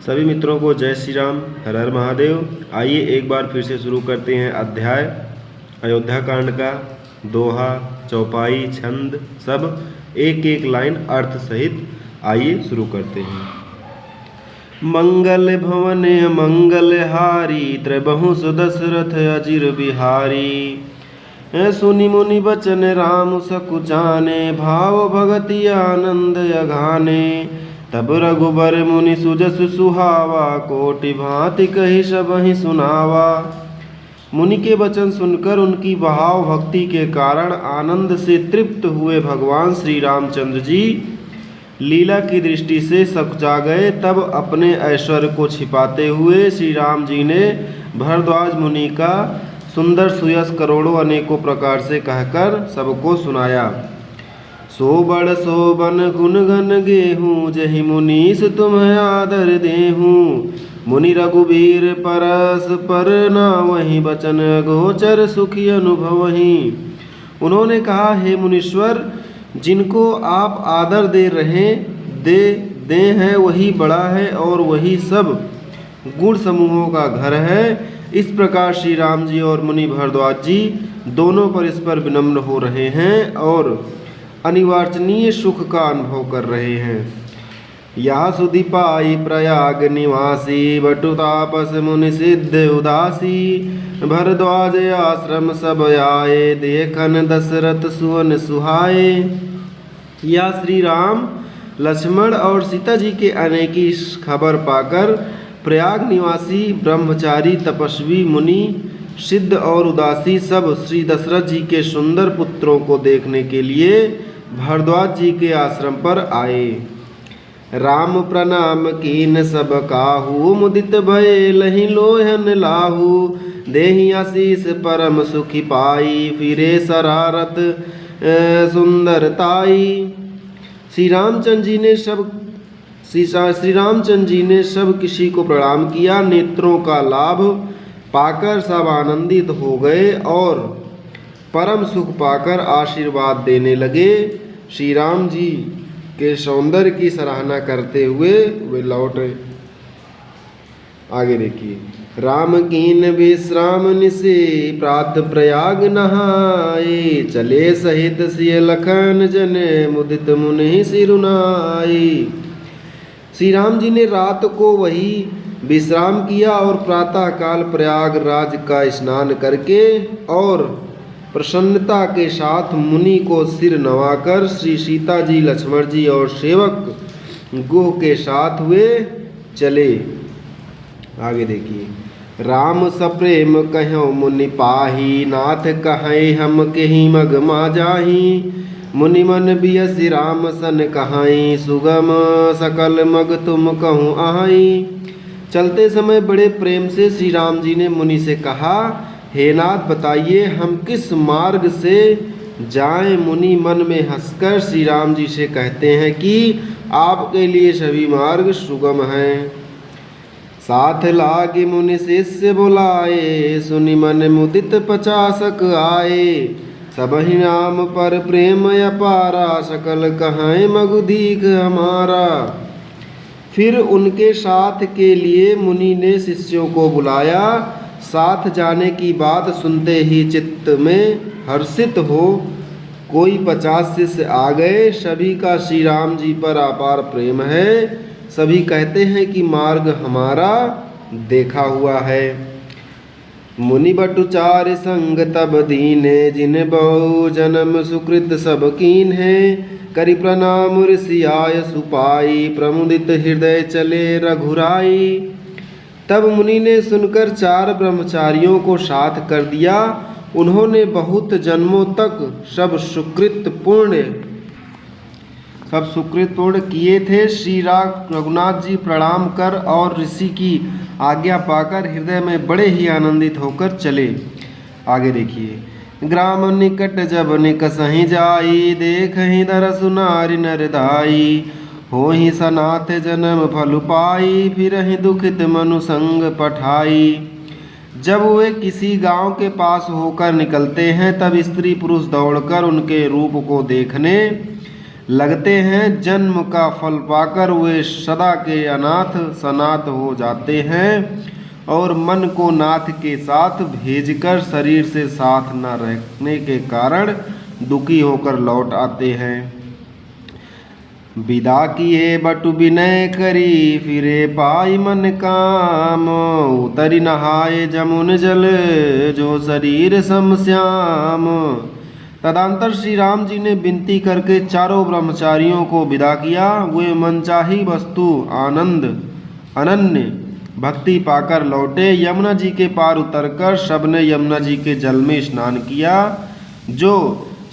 सभी मित्रों को जय श्री राम, हर हर महादेव। आइए एक बार फिर से शुरू करते हैं अध्याय अयोध्या कांड का। दोहा, चौपाई, छंद सब एक एक लाइन अर्थ सहित। आइए शुरू करते हैं। मंगल भवन मंगल हारी, त्रिबहु सुदशरथ अजिर बिहारी। सुनि मुनि बचन राम सकुचाने, भाव भगति आनंद अघाने। तब रघुबर मुनि सुजस सुहावा, कोटि भांति कहि सबहि सुनावा। मुनि के वचन सुनकर उनकी भाव भक्ति के कारण आनंद से तृप्त हुए भगवान श्री रामचंद्र जी लीला की दृष्टि से सकुचा गए। तब अपने ऐश्वर्य को छिपाते हुए श्री राम जी ने भरद्वाज मुनि का सुंदर सुयस करोड़ों अनेकों प्रकार से कहकर सबको सुनाया। सोबड़ सोबन गुन गन गेहूँ, जहि मुनीस तुम्हें आदर देहूँ। मुनि रघुबीर परस पर ना वही, बचन गोचर सुखी अनुभवही। उन्होंने कहा, हे मुनीश्वर, जिनको आप आदर दे हैं वही बड़ा है और वही सब गुण समूहों का घर है। इस प्रकार श्री राम जी और मुनि भरद्वाज जी दोनों परस्पर विनम्र हो रहे हैं और अनिवार्चनीय सुख का अनुभव कर रहे हैं। या सुधि पाई प्रयाग निवासी, बटु तापस मुनि सिद्ध उदासी। भरद्वाज आश्रम सब आए, देखन दशरथ सुवन सुहाए। या श्री राम, लक्ष्मण और सीता जी के आने की खबर पाकर प्रयाग निवासी ब्रह्मचारी तपस्वी मुनि सिद्ध और उदासी सब श्री दशरथ जी के सुंदर पुत्रों को देखने के लिए भरद्वाज जी के आश्रम पर आए। राम प्रणाम कीन सब काहू, मुदित भये लहि लोहन लाहू। देहि आशीष परम सुखी पाई, फिरे शरारत सुंदरताई। श्री रामचंद्र जी ने सब किसी को प्रणाम किया। नेत्रों का लाभ पाकर सब आनंदित हो गए और परम सुख पाकर आशीर्वाद देने लगे। श्री राम जी के सौंदर्य की सराहना करते हुए वे लौटे। आगे देखिए। राम कीन विश्राम निसे, प्रात प्रयाग नहाए। चले सहित सिय लखन जने, मुदित मुनि सिरुनाई। श्री राम जी ने रात को वही विश्राम किया और प्रातः काल प्रयागराज का स्नान करके और प्रसन्नता के साथ मुनि को सिर नवाकर श्री सीता जी, लक्ष्मण जी और सेवक गोह के साथ वे चले। आगे देखिए। राम सप्रेम कहो मुनि पाही, नाथ कहे हम केहि मग मा जाही। मुनि मन बियसि राम सन कहाई, सुगम सकल मग तुम कहूँ आई। चलते समय बड़े प्रेम से श्री राम जी ने मुनि से कहा, हे नाथ, बताइए हम किस मार्ग से जाएं। मुनि मन में हंसकर श्री राम जी से कहते हैं कि आपके लिए सभी मार्ग सुगम हैं। साथ लागे मुनि शिष्य बुलाए, सुनि मन मुदित 50 आए। सबहि नाम पर प्रेम अपारा, सकल कहाय मगु दीख हमारा। फिर उनके साथ के लिए मुनि ने शिष्यों को बुलाया। साथ जाने की बात सुनते ही चित्त में हर्षित हो कोई 50 शिष्य आ गए। सभी का श्री राम जी पर अपार प्रेम है। सभी कहते हैं कि मार्ग हमारा देखा हुआ है। मुनि बटुचार संग तब दीने, जिन बहु जन्म सुकृत सब कीन है। करि प्रणाम ऋषि आय सुपाई, प्रमुदित हृदय चले रघुराई। तब मुनि ने सुनकर 4 ब्रह्मचारियों को साथ कर दिया। उन्होंने बहुत जन्मों तक सब सुकृत पूर्ण किए थे। श्री रघुनाथ जी प्रणाम कर और ऋषि की आज्ञा पाकर हृदय में बड़े ही आनंदित होकर चले। आगे देखिए। ग्राम निकट जब निकसहि जाई, देखहि दरसु नारि नर दाई। होहि सनाथ जन्म फल पाई, फिरहि दुखित मनु संग पठाई। जब वे किसी गांव के पास होकर निकलते हैं तब स्त्री पुरुष दौड़कर उनके रूप को देखने लगते हैं, जन्म का फल पाकर वे सदा के अनाथ सनाथ हो जाते हैं और मन को नाथ के साथ भेजकर शरीर से साथ न रहने के कारण दुखी होकर लौट आते हैं। विदा किए बटु विनय करी, फिरे पाई मन काम, उतरी नहाए जमुन जल, जो शरीर सम श्याम। तदंतर श्री राम जी ने विनती करके चारों ब्रह्मचारियों को विदा किया। वे मनचाही वस्तु आनंद अनन्य भक्ति पाकर लौटे। यमुना जी के पार उतरकर सबने यमुना जी के जल में स्नान किया, जो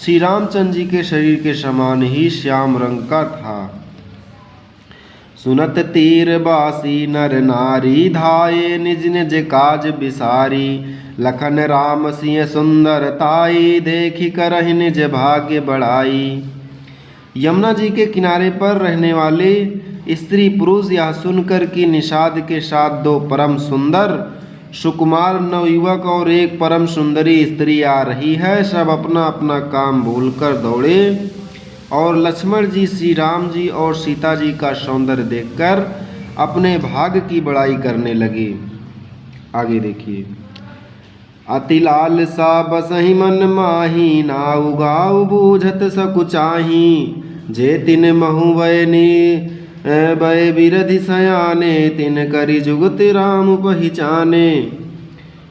श्री रामचंद्र जी के शरीर के समान ही श्याम रंग का था। सुनत तीर बासी नर नारी, धाये निज निज काज बिसारी, लखन राम सिंह सुंदर ताई, देखी करहि निज भाग्य बढ़ाई। यमुना जी के किनारे पर रहने वाले स्त्री पुरुष यह सुनकर कि निषाद के साथ दो परम सुंदर सुकुमार नवयुवक और एक परम सुंदरी स्त्री आ रही है, सब अपना अपना काम भूलकर दौड़े और लक्ष्मण जी, श्री राम जी और सीता जी का सौंदर्य देखकर अपने भाग्य की बड़ाई करने लगे। आगे देखिए। अति लाल सा बसहि मन माही, नाउ गाउ बूझत सकुचाही, जे तिन महु वयनी बय बिरधि सयाने, तिन करी जुगत राम पहचाने।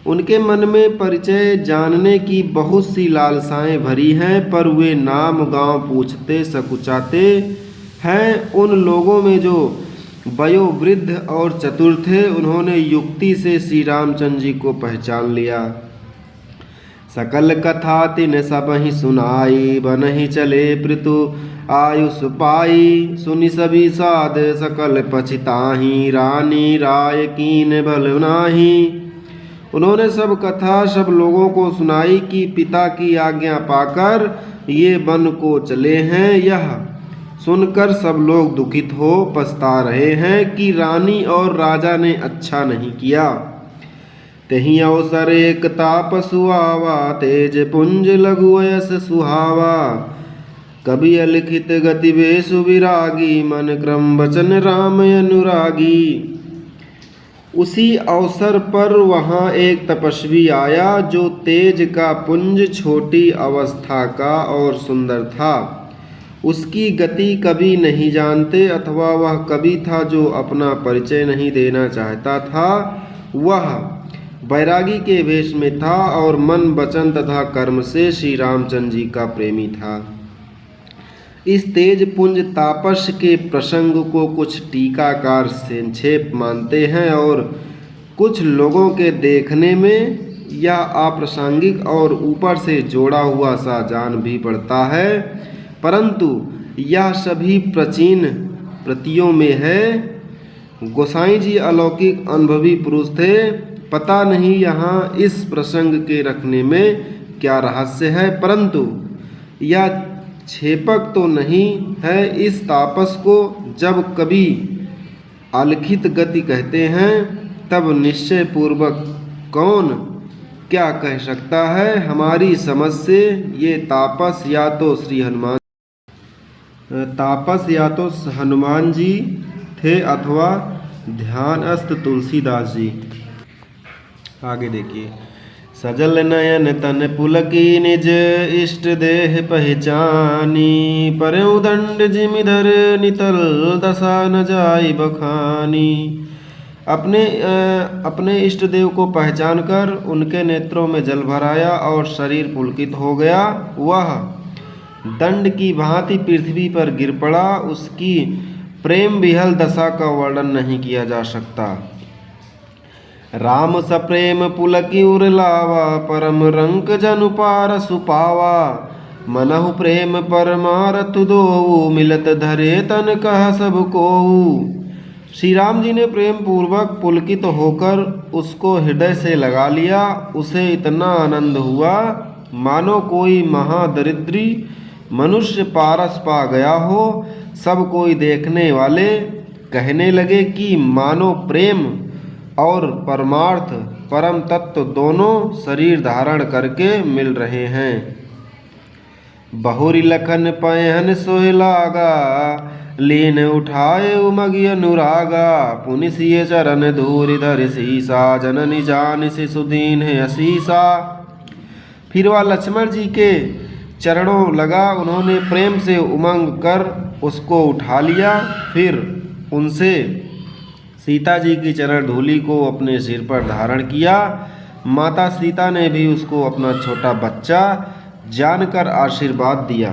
उनके मन में परिचय जानने की बहुत सी लालसाएं भरी हैं, पर वे नाम गांव पूछते सकुचाते हैं। उन लोगों में जो वयोवृद्ध और चतुर थे, उन्होंने युक्ति से श्री रामचंद्र जी को पहचान लिया। सकल कथा तिन सबहि सुनाई, बनहि चले पृथु आयुष पाई, सुनि सभी साध सकल पछिताही, रानी राय कीन बल नाही। उन्होंने सब कथा सब लोगों को सुनाई कि पिता की आज्ञा पाकर ये वन को चले हैं। यह सुनकर सब लोग दुखित हो पछता रहे हैं कि रानी और राजा ने अच्छा नहीं किया। तहीं अवसर एक तापसु आवा, तेज पुंज लघु यस सुहावा, कवि अलिखित गति बेसु विरागी, मन क्रम वचन राम अनुरागी। उसी अवसर पर वहाँ एक तपस्वी आया, जो तेज का पुंज, छोटी अवस्था का और सुंदर था। उसकी गति कभी नहीं जानते, अथवा वह कवि था जो अपना परिचय नहीं देना चाहता था। वह बैरागी के वेश में था और मन वचन तथा कर्म से श्री रामचंद्र जी का प्रेमी था। इस तेज पुंज तापस के प्रसंग को कुछ टीकाकार संक्षेप मानते हैं और कुछ लोगों के देखने में यह अप्रासंगिक और ऊपर से जोड़ा हुआ सा जान भी पड़ता है, परंतु यह सभी प्राचीन प्रतियों में है। गोसाई जी अलौकिक अनुभवी पुरुष थे। पता नहीं यहाँ इस प्रसंग के रखने में क्या रहस्य है, परंतु यह छेपक तो नहीं है। इस तापस को जब कभी अलिखित गति कहते हैं, तब निश्चय पूर्वक कौन क्या कह सकता है। हमारी समझ से ये तापस या तो हनुमान जी थे अथवा ध्यानस्थ तुलसीदास जी। आगे देखिए। सजल नयन तन पुलकी, निज इष्ट देह पहचानी, परउ दंड जिमिधर नितल, दशा न जाई बखानी। अपने इष्ट देव को पहचान कर उनके नेत्रों में जल भराया और शरीर पुलकित हो गया। वह दंड की भांति पृथ्वी पर गिर पड़ा। उसकी प्रेम विहल दशा का वर्णन नहीं किया जा सकता। राम सप्रेम पुलकी उर लावा, परम रंक जनु पार सुपावा, मनहु प्रेम परमारथ दोऊ, मिलत धरे तन कह सब कोऊ। श्री राम जी ने प्रेम पूर्वक पुलकित होकर उसको हृदय से लगा लिया। उसे इतना आनंद हुआ मानो कोई महादरिद्री मनुष्य पारस पा गया हो। सब कोई देखने वाले कहने लगे कि मानो प्रेम और परमार्थ परम तत्व दोनों शरीर धारण करके मिल रहे हैं। बहुरी लखन पयहन सोहि लागा, लीन उठाए उमगि अनुरागा। पुनि सिय चरण धूरि धरि सीसा, जननी जान से सुदीन है असीसा। फिर वह लक्ष्मण जी के चरणों लगा, उन्होंने प्रेम से उमंग कर उसको उठा लिया। फिर उनसे सीता जी की चरण धूलि को अपने सिर पर धारण किया। माता सीता ने भी उसको अपना छोटा बच्चा जानकर आशीर्वाद दिया।